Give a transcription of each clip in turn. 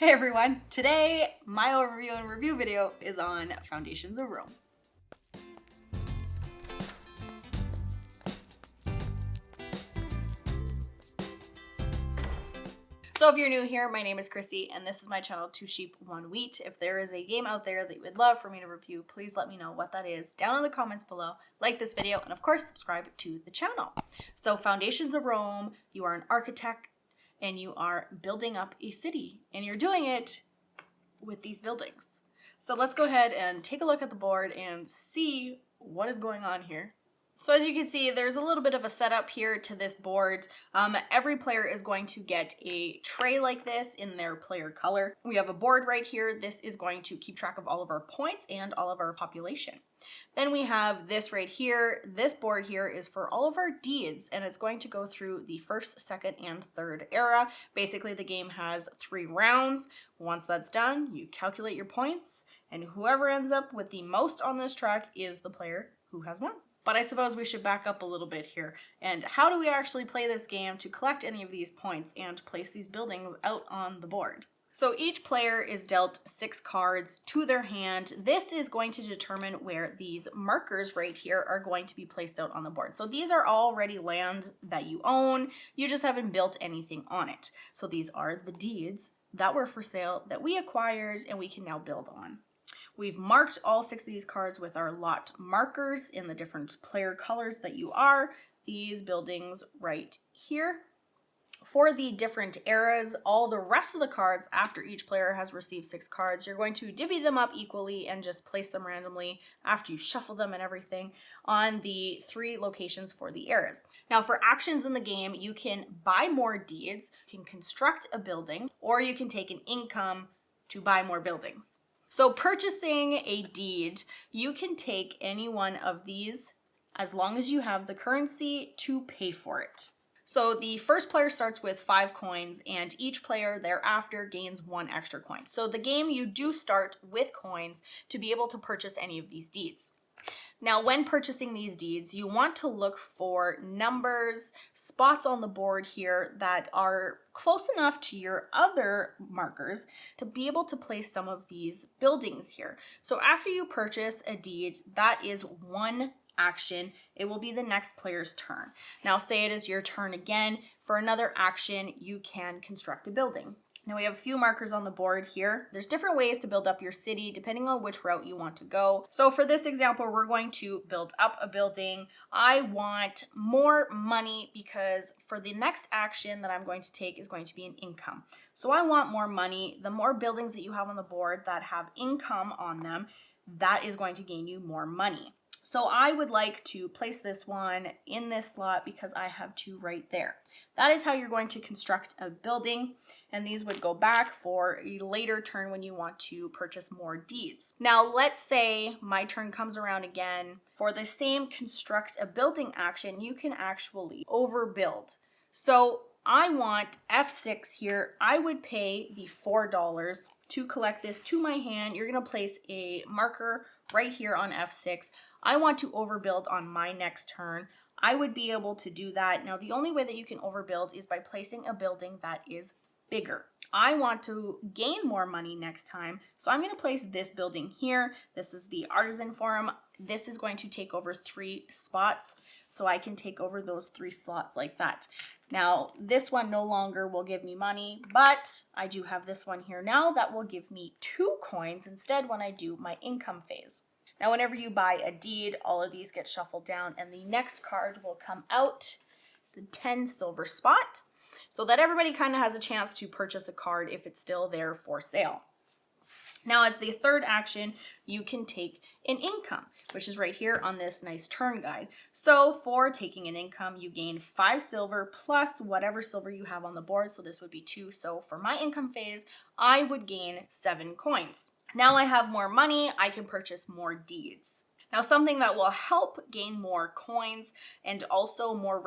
Hey everyone! Today, my overview and review video is on Foundations of Rome. So if you're new here, my name is Krissy, and this is my channel, 2 Sheep, 1 Wheat. If there is a game out there that you would love for me to review, please let me know what that is down in the comments below. Like this video, and of course, subscribe to the channel. So Foundations of Rome, you are an architect, and you are building up a city, and you're doing it with these buildings. So let's go ahead and take a look at the board and see what is going on here. So as you can see, there's a little bit of a setup here to this board. Every player is going to get a tray like this in their player color. We have a board right here. This is going to keep track of all of our points and all of our population. Then we have this right here. This board here is for all of our deeds, and it's going to go through the first, second, and third era. Basically, the game has 3 rounds. Once that's done, you calculate your points, and whoever ends up with the most on this track is the player who has won. But I suppose we should back up a little bit here. And how do we actually play this game to collect any of these points and place these buildings out on the board? So each player is dealt 6 cards to their hand. This is going to determine where these markers right here are going to be placed out on the board. So these are already land that you own. You just haven't built anything on it. So these are the deeds that were for sale that we acquired and we can now build on. We've marked all 6 of these cards with our lot markers in the different player colors that you are. These buildings right here. For the different eras, all the rest of the cards after each player has received 6 cards, you're going to divvy them up equally and just place them randomly after you shuffle them and everything on the 3 locations for the eras. Now for actions in the game, you can buy more deeds, you can construct a building, or you can take an income to buy more buildings. So purchasing a deed, you can take any one of these as long as you have the currency to pay for it. So the first player starts with 5 coins, and each player thereafter gains 1 extra coin. So the game, you do start with coins to be able to purchase any of these deeds. Now, when purchasing these deeds, you want to look for numbers, spots on the board here that are close enough to your other markers to be able to place some of these buildings here. So after you purchase a deed, that is 1 action. It will be the next player's turn. Now, say it is your turn again. For another action, you can construct a building. Now we have a few markers on the board here. There's different ways to build up your city depending on which route you want to go. So for this example, we're going to build up a building. I want more money because for the next action that I'm going to take is going to be an income. So I want more money. The more buildings that you have on the board that have income on them, that is going to gain you more money. So I would like to place this one in this slot because I have 2 right there. That is how you're going to construct a building, and these would go back for a later turn when you want to purchase more deeds. Now let's say my turn comes around again. For the same construct a building action, you can actually overbuild. So I want F6 here. I would pay the $4 to collect this to my hand. You're going to place a marker right here on F6. I want to overbuild on my next turn. I would be able to do that. Now, the only way that you can overbuild is by placing a building that is bigger. I want to gain more money next time, so I'm going to place this building here. This is the Artisan Forum. This is going to take over 3 spots, so I can take over those 3 slots like that. Now, this one no longer will give me money, but I do have this one here now that will give me 2 coins instead when I do my income phase. Now, whenever you buy a deed, all of these get shuffled down, and the next card will come out, the 10 silver spot, so that everybody kind of has a chance to purchase a card if it's still there for sale. Now, as the third action, you can take an income, which is right here on this nice turn guide. So for taking an income, you gain 5 silver plus whatever silver you have on the board. So this would be 2. So for my income phase, I would gain 7 coins. Now I have more money, I can purchase more deeds. Now, something that will help gain more coins and also more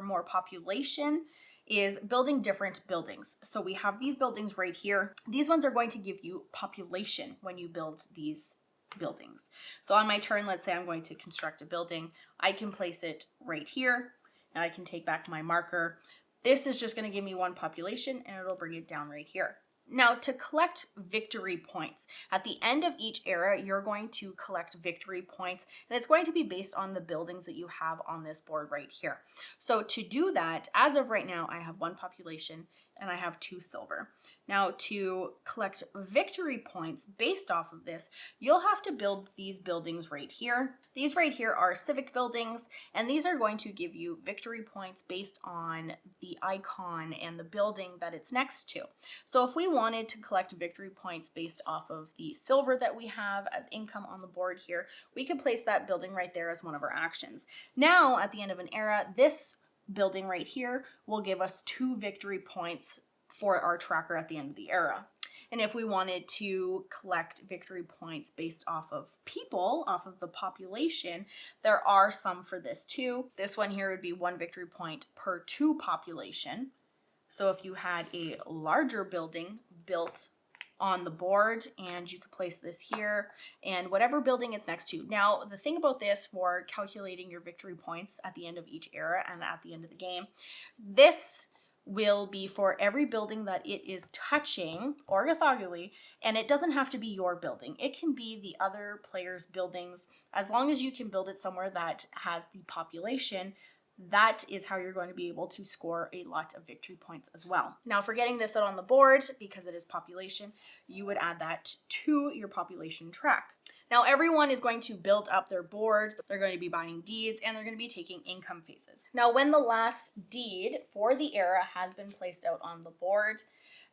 more population is building different buildings. So we have these buildings right here. These ones are going to give you population when you build these buildings. So on my turn, let's say I'm going to construct a building. I can place it right here, and I can take back my marker. This is just going to give me 1 population, and it'll bring it down right here. Now, to collect victory points, at the end of each era, you're going to collect victory points, and it's going to be based on the buildings that you have on this board right here. So to do that, as of right now, I have 1 population and I have 2 silver. Now, to collect victory points based off of this, you'll have to build these buildings right here. These right here are civic buildings, and these are going to give you victory points based on the icon and the building that it's next to. So if we wanted to collect victory points based off of the silver that we have as income on the board here, we could place that building right there as one of our actions. Now, at the end of an era, this building right here will give us 2 victory points for our tracker at the end of the era. And if we wanted to collect victory points based off of people, off of the population, there are some for this too. This one here would be 1 victory point per 2 population. So if you had a larger building built on the board, and you could place this here and whatever building it's next to. Now, the thing about this for calculating your victory points at the end of each era and at the end of the game, this will be for every building that it is touching orthogonally, and it doesn't have to be your building. It can be the other players' buildings. As long as you can build it somewhere that has the population, that is how you're going to be able to score a lot of victory points as well. Now, for getting this out on the board, because it is population, you would add that to your population track. Now, everyone is going to build up their board. They're going to be buying deeds, and they're going to be taking income phases. Now, when the last deed for the era has been placed out on the board,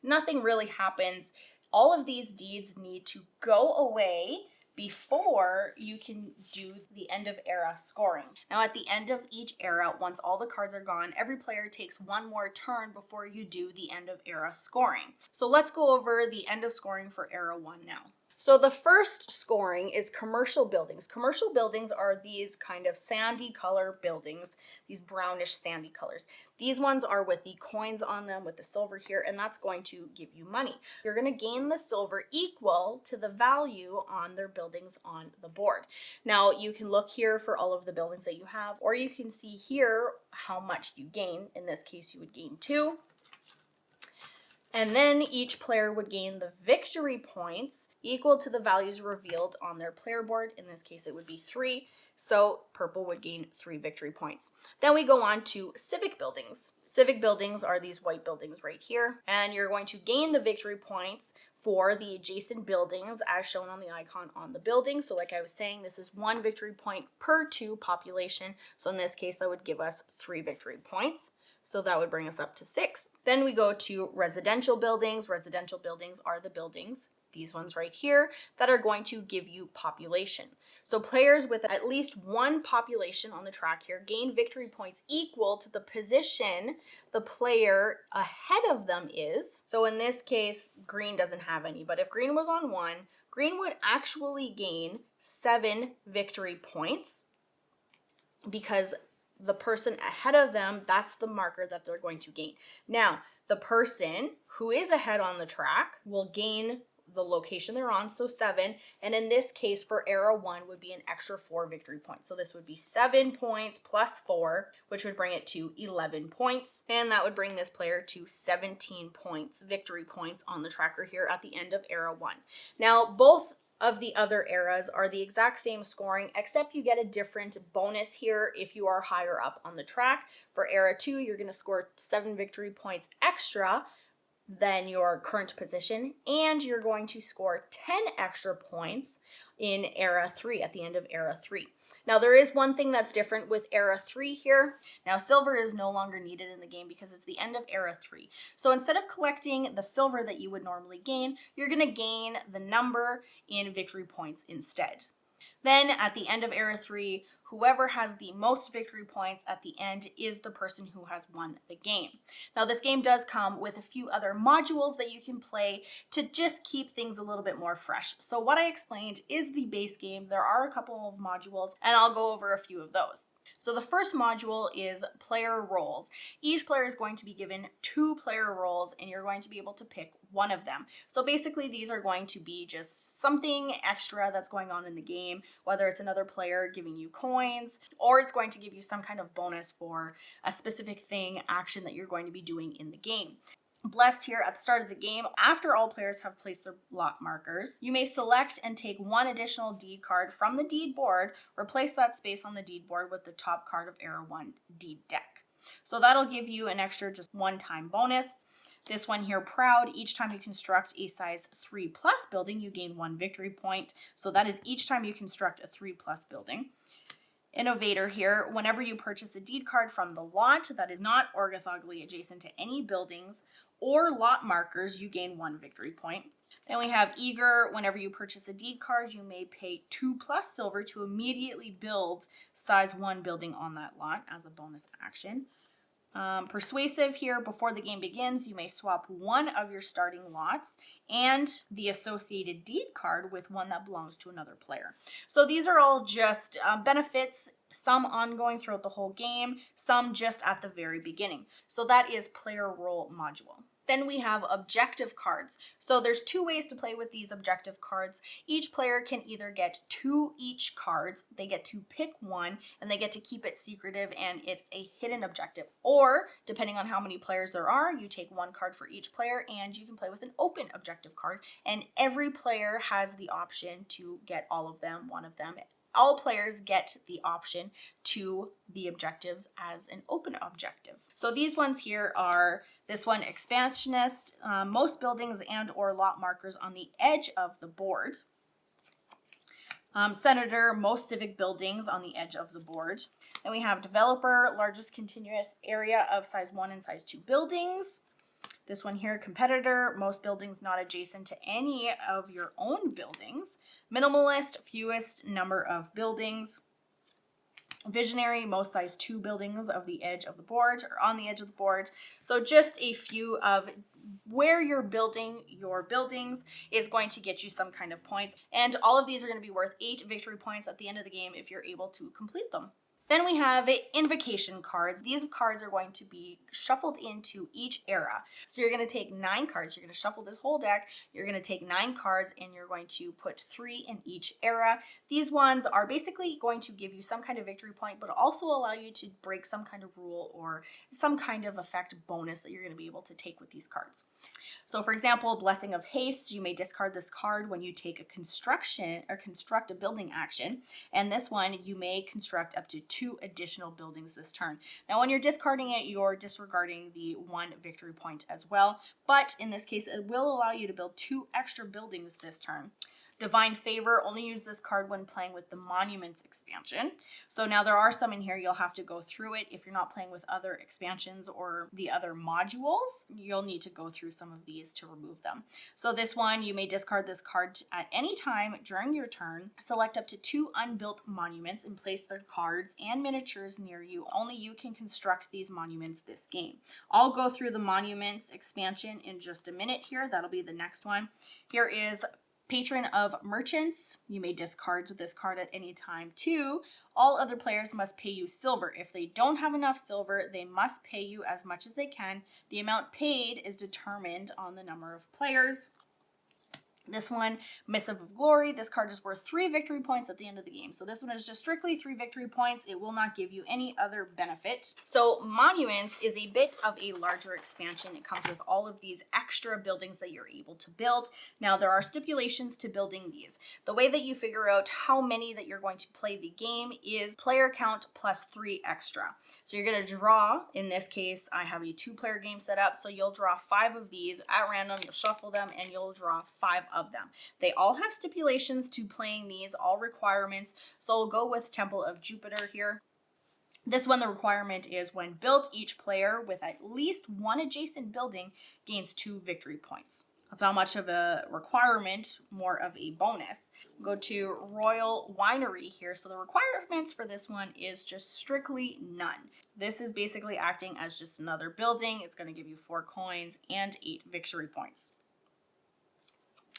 nothing really happens. All of these deeds need to go away before you can do the end of era scoring. Now, at the end of each era, once all the cards are gone, every player takes 1 more turn before you do the end of era scoring. So let's go over the end of scoring for era 1 now. So the first scoring is commercial buildings. Commercial buildings are these kind of sandy color buildings, these brownish sandy colors. These ones are with the coins on them, with the silver here, and that's going to give you money. You're going to gain the silver equal to the value on their buildings on the board. Now, you can look here for all of the buildings that you have, or you can see here how much you gain. In this case, you would gain 2. And then each player would gain the victory points equal to the values revealed on their player board. In this case, it would be 3. So purple would gain 3 victory points. Then we go on to civic buildings. Civic buildings are these white buildings right here. And you're going to gain the victory points for the adjacent buildings as shown on the icon on the building. So like I was saying, this is 1 victory point per 2 population. So in this case, that would give us 3 victory points. So that would bring us up to 6. Then we go to residential buildings. Residential buildings are the buildings, these ones right here, that are going to give you population. So players with at least 1 population on the track here gain victory points equal to the position the player ahead of them is. So in this case, green doesn't have any, but if green was on 1, green would actually gain 7 victory points because the person ahead of them, that's the marker that they're going to gain. Now, the person who is ahead on the track will gain the location they're on, so 7, and in this case for era 1 would be an extra 4 victory points. So this would be 7 points plus 4, which would bring it to 11 points, and that would bring this player to 17 points, victory points on the tracker here at the end of era 1. Now, both of the other eras are the exact same scoring, except you get a different bonus here if you are higher up on the track. For era 2, you're going to score 7 victory points extra than your current position, and you're going to score 10 extra points in era 3 at the end of era 3. Now, there is one thing that's different with era 3 here. Now, silver is no longer needed in the game because it's the end of era 3. So instead of collecting the silver that you would normally gain, you're going to gain the number in victory points instead. Then at the end of era 3, whoever has the most victory points at the end is the person who has won the game. Now, this game does come with a few other modules that you can play to just keep things a little bit more fresh. So what I explained is the base game. There are a couple of modules, and I'll go over a few of those. So the first module is player roles. Each player is going to be given 2 player roles, and you're going to be able to pick one of them. So basically, these are going to be just something extra that's going on in the game, whether it's another player giving you coins, or it's going to give you some kind of bonus for a specific thing, action that you're going to be doing in the game. Blessed here at the start of the game, after all players have placed their lot markers, you may select and take one additional deed card from the deed board, replace that space on the deed board with the top card of Era 1 deed deck. So that'll give you an extra just one-time bonus. This one here, Proud, each time you construct a size 3+ building, you gain 1 victory point. So that is each time you construct a 3+ building. Innovator here, whenever you purchase a deed card from the lot that is not orthogonally adjacent to any buildings or lot markers, you gain 1 victory point. Then we have Eager, whenever you purchase a deed card, you may pay 2+ silver to immediately build size 1 building on that lot as a bonus action. Persuasive here, before the game begins, you may swap one of your starting lots and the associated deed card with one that belongs to another player. So these are all just benefits, some ongoing throughout the whole game, some just at the very beginning. So that is player role module. Then we have objective cards. So there's 2 ways to play with these objective cards. Each player can either get 2 each cards, they get to pick one, and they get to keep it secretive and it's a hidden objective. Or, depending on how many players there are, you take 1 card for each player and you can play with an open objective card. And every player has the option to get all of them, one of them. All players get the option to the objectives as an open objective. So these ones here are, this one, Expansionist, most buildings and or lot markers on the edge of the board. Senator, most civic buildings on the edge of the board. Then we have Developer, largest continuous area of size 1 and size 2 buildings. This one here, Competitor, most buildings not adjacent to any of your own buildings. Minimalist, fewest number of buildings. Visionary, most size 2 buildings of the edge of the board or on the edge of the board. So just a few of where you're building your buildings is going to get you some kind of points. And all of these are going to be worth 8 victory points at the end of the game if you're able to complete them. Then we have Invocation Cards. These cards are going to be shuffled into each era. So you're going to take 9 cards. You're going to shuffle this whole deck. You're going to take 9 cards and you're going to put 3 in each era. These ones are basically going to give you some kind of victory point, but also allow you to break some kind of rule or some kind of effect bonus that you're going to be able to take with these cards. So for example, Blessing of Haste, you may discard this card when you take a construction or construct a building action. And this one, you may construct up to 2 additional buildings this turn. Now, when you're discarding it, you're disregarding the 1 victory point as well. But in this case, it will allow you to build 2 extra buildings this turn. Divine Favor, only use this card when playing with the Monuments expansion. So now there are some in here, you'll have to go through it. If you're not playing with other expansions or the other modules, you'll need to go through some of these to remove them. So this one, you may discard this card at any time during your turn. Select up to 2 unbuilt monuments and place their cards and miniatures near you. Only you can construct these monuments this game. I'll go through the Monuments expansion in just a minute here. That'll be the next one. Here is Patron of Merchants. You may discard this card at any time too. All other players must pay you silver. If they don't have enough silver, they must pay you as much as they can. The amount paid is determined on the number of players. This one, Missive of Glory, this card is worth 3 victory points at the end of the game. So this one is just strictly 3 victory points. It will not give you any other benefit. So Monuments is a bit of a larger expansion. It comes with all of these extra buildings that you're able to build. Now there are stipulations to building these. The way that you figure out how many that you're going to play the game is player count plus 3 extra. So you're going to draw, in this case, I have a 2-player game set up. So you'll draw 5 of these at random, you'll shuffle them, and you'll draw 5 of them. They all have stipulations to playing these, all requirements. So we'll go with Temple of Jupiter here. This one, the requirement is when built, each player with at least 1 adjacent building gains 2 victory points. That's not much of a requirement, more of a bonus. Go to Royal Winery here. So the requirements for this one is just strictly none. This is basically acting as just another building. It's going to give you 4 coins and 8 victory points.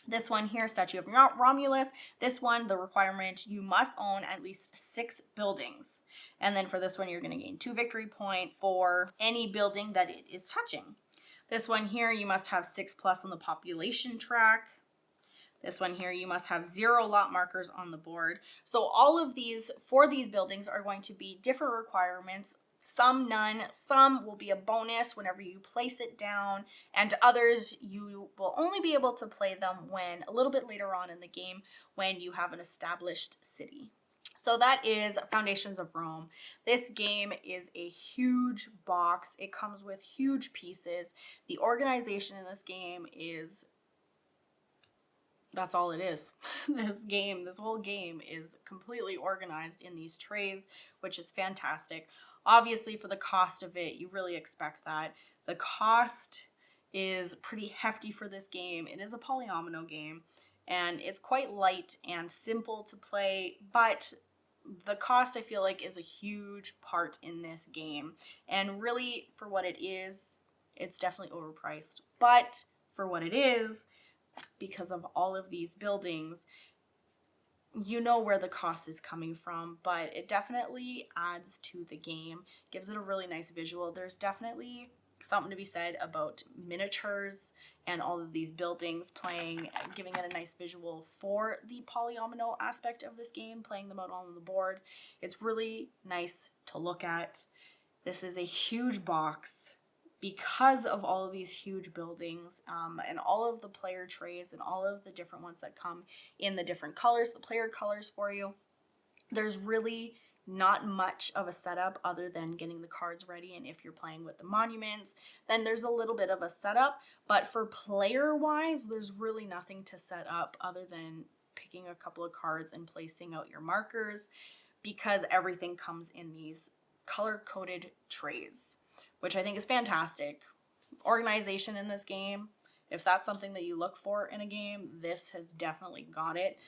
This one here, Statue of Romulus. This one, the requirement, you must own at least 6 buildings. And then for this one, you're going to gain 2 victory points for any building that it is touching. This one here, you must have 6+ on the population track. This one here, you must have 0 lot markers on the board. So all of these, for these buildings, are going to be different requirements Some none, some will be a bonus whenever you place it down, and others you will only be able to play them when a little bit later on in the game when you have an established city. So that is Foundations of Rome. This game is a huge box. It comes with huge pieces. The organization in this game is, that's all it is. This whole game is completely organized in these trays, which is fantastic. Obviously, for the cost of it, you really expect that. The cost is pretty hefty for this game. It is a polyomino game, and it's quite light and simple to play, but the cost, I feel like, is a huge part in this game. And really, for what it is, it's definitely overpriced. But for what it is, because of all of these buildings, you know where the cost is coming from, but it definitely adds to the game, gives it a really nice visual. There's definitely something to be said about miniatures and all of these buildings playing, giving it a nice visual for the polyomino aspect of this game, playing them out on the board. It's really nice to look at. This is a huge box because of all of these huge buildings, and all of the player trays and all of the different ones that come in the different colors, the player colors for you. There's really not much of a setup other than getting the cards ready, and if you're playing with the monuments, then there's a little bit of a setup, but for player wise, there's really nothing to set up other than picking a couple of cards and placing out your markers, because everything comes in these color-coded trays, which I think is fantastic. Organization in this game, if that's something that you look for in a game, this has definitely got it.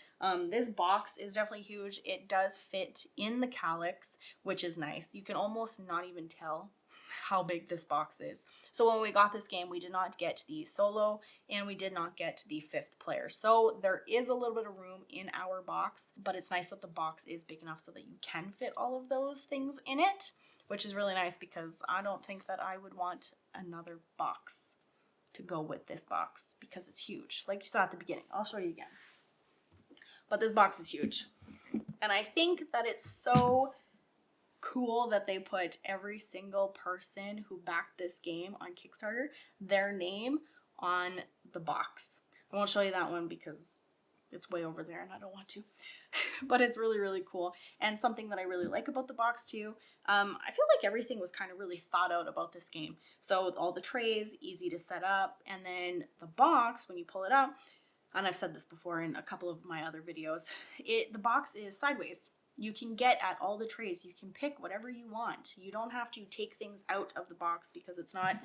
This box is definitely huge. It does fit in the calyx, which is nice. You can almost not even tell how big this box is. So when we got this game, we did not get the solo and we did not get the 5th player. So there is a little bit of room in our box, but it's nice that the box is big enough so that you can fit all of those things in it, which is really nice because I don't think that I would want another box to go with this box because it's huge. Like you saw at the beginning. I'll show you again. But this box is huge. And I think that it's so cool that they put every single person who backed this game on Kickstarter, their name on the box. I won't show you that one because it's way over there and I don't want to. But it's really, really cool. And something that I really like about the box too, I feel like everything was kind of really thought out about this game. So all the trays, easy to set up, and then the box, when you pull it up, and I've said this before in a couple of my other videos, the box is sideways. You can get at all the trays. You can pick whatever you want. You don't have to take things out of the box because it's not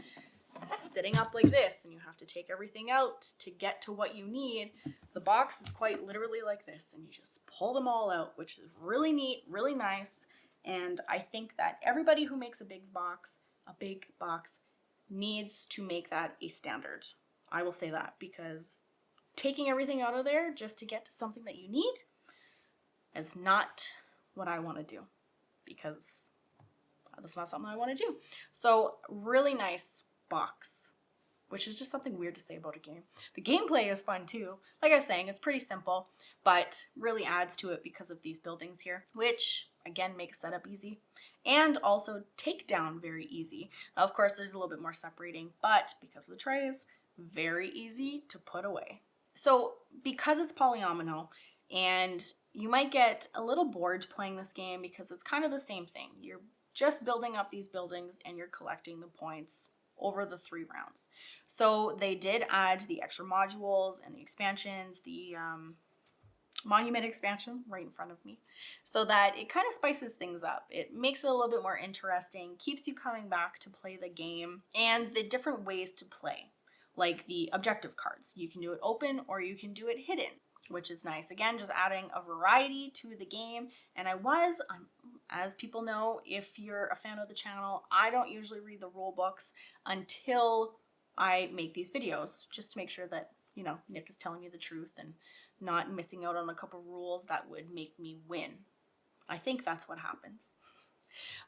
sitting up like this and you have to take everything out to get to what you need. The box is quite literally like this and you just pull them all out, which is really neat, really nice. And I think that everybody who makes a big box needs to make that a standard. I will say that, because taking everything out of there just to get to something that you need is not what I want to do, because that's not something I want to do. So really nice box, which is just something weird to say about a game. The gameplay is fun too. Like I was saying, it's pretty simple, but really adds to it because of these buildings here, which again makes setup easy and also takedown very easy. Now, of course, there's a little bit more separating, but because of the trays, very easy to put away. So because it's polyomino, and you might get a little bored playing this game because it's kind of the same thing. You're just building up these buildings and you're collecting the points over the 3 rounds. So they did add the extra modules and the expansions, the monument expansion right in front of me, so that it kind of spices things up. It makes it a little bit more interesting, keeps you coming back to play the game, and the different ways to play, like the objective cards. You can do it open or you can do it hidden, which is nice. Again, just adding a variety to the game. And as people know, if you're a fan of the channel, I don't usually read the rule books until I make these videos, just to make sure that, you know, Nick is telling me the truth and not missing out on a couple rules that would make me win. I think that's what happens.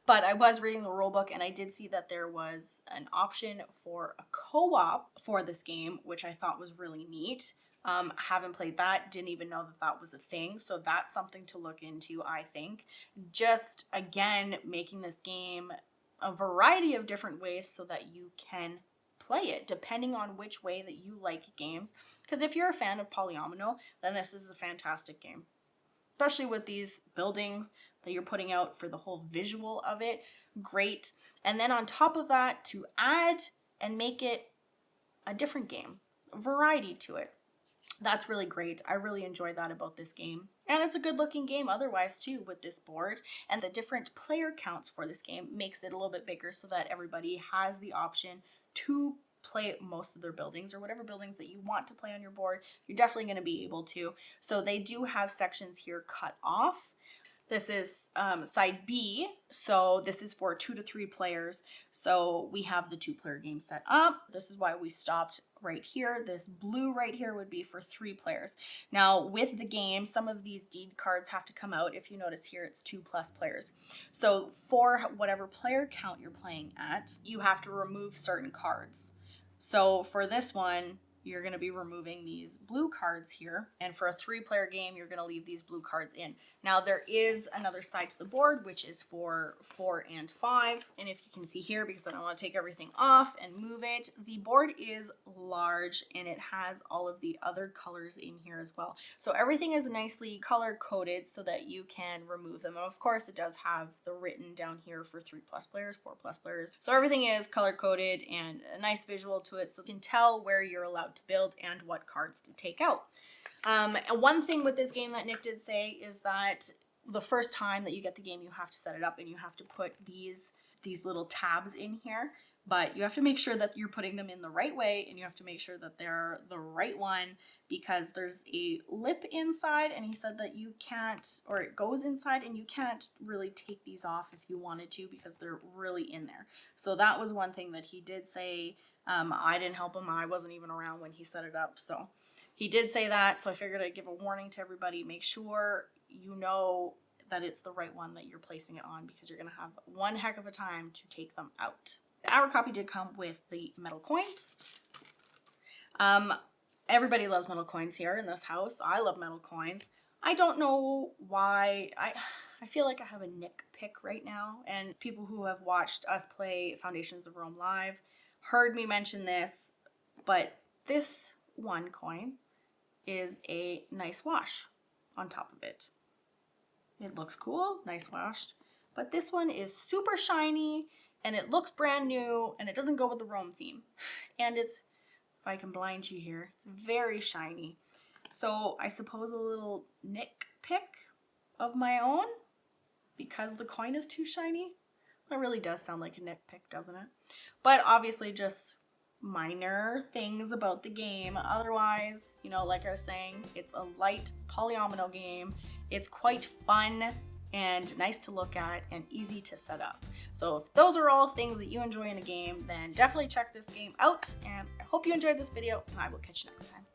But I was reading the rule book and I did see that there was an option for a co-op for this game, which I thought was really neat. Haven't played that, didn't even know that that was a thing, so that's something to look into, I think. Just, again, making this game a variety of different ways so that you can play it depending on which way that you like games. Because if you're a fan of polyomino, then this is a fantastic game, especially with these buildings that you're putting out for the whole visual of it. Great. And then on top of that, to add and make it a different game, variety to it. That's really great. I really enjoy that about this game. And it's a good looking game otherwise too with this board. And the different player counts for this game makes it a little bit bigger so that everybody has the option to play most of their buildings, or whatever buildings that you want to play on your board. You're definitely going to be able to. So they do have sections here cut off. This is side B, so this is for 2 to 3 players. So we have the 2-player game set up. This is why we stopped right here. This blue right here would be for 3 players. Now with the game, some of these deed cards have to come out. If you notice here, it's 2+ players. So for whatever player count you're playing at, you have to remove certain cards. So for this one, you're going to be removing these blue cards here. And for a 3-player game, you're going to leave these blue cards in. Now there is another side to the board, which is for 4 and 5. And if you can see here, because I don't want to take everything off and move it, the board is large and it has all of the other colors in here as well. So everything is nicely color coded so that you can remove them. And of course it does have the written down here for 3+ players, 4+ players. So everything is color coded and a nice visual to it so you can tell where you're allowed to build and what cards to take out. And one thing with this game that Nick did say is that the first time that you get the game, you have to set it up and you have to put these little tabs in here, but you have to make sure that you're putting them in the right way, and you have to make sure that they're the right one, because there's a lip inside, and he said that you can't, or it goes inside and you can't really take these off if you wanted to because they're really in there. So that was one thing that he did say. I didn't help him. I wasn't even around when he set it up. So he did say that. So I figured I'd give a warning to everybody. Make sure you know that it's the right one that you're placing it on, because you're going to have one heck of a time to take them out. Our copy did come with the metal coins. Everybody loves metal coins here in this house. I love metal coins. I don't know why. I feel like I have a Nick pick right now, and people who have watched us play Foundations of Rome live heard me mention this, but this one coin is a nice wash on top of it. It looks cool, nice washed, but this one is super shiny and it looks brand new and it doesn't go with the Rome theme. And it's, if I can blind you here, it's very shiny. So I suppose a little Nick pick of my own because the coin is too shiny. That really does sound like a Nick pick, doesn't it? But obviously just minor things about the game. Otherwise, you know, like I was saying, it's a light polyomino game. It's quite fun and nice to look at and easy to set up. So if those are all things that you enjoy in a game, then definitely check this game out. And I hope you enjoyed this video, and I will catch you next time.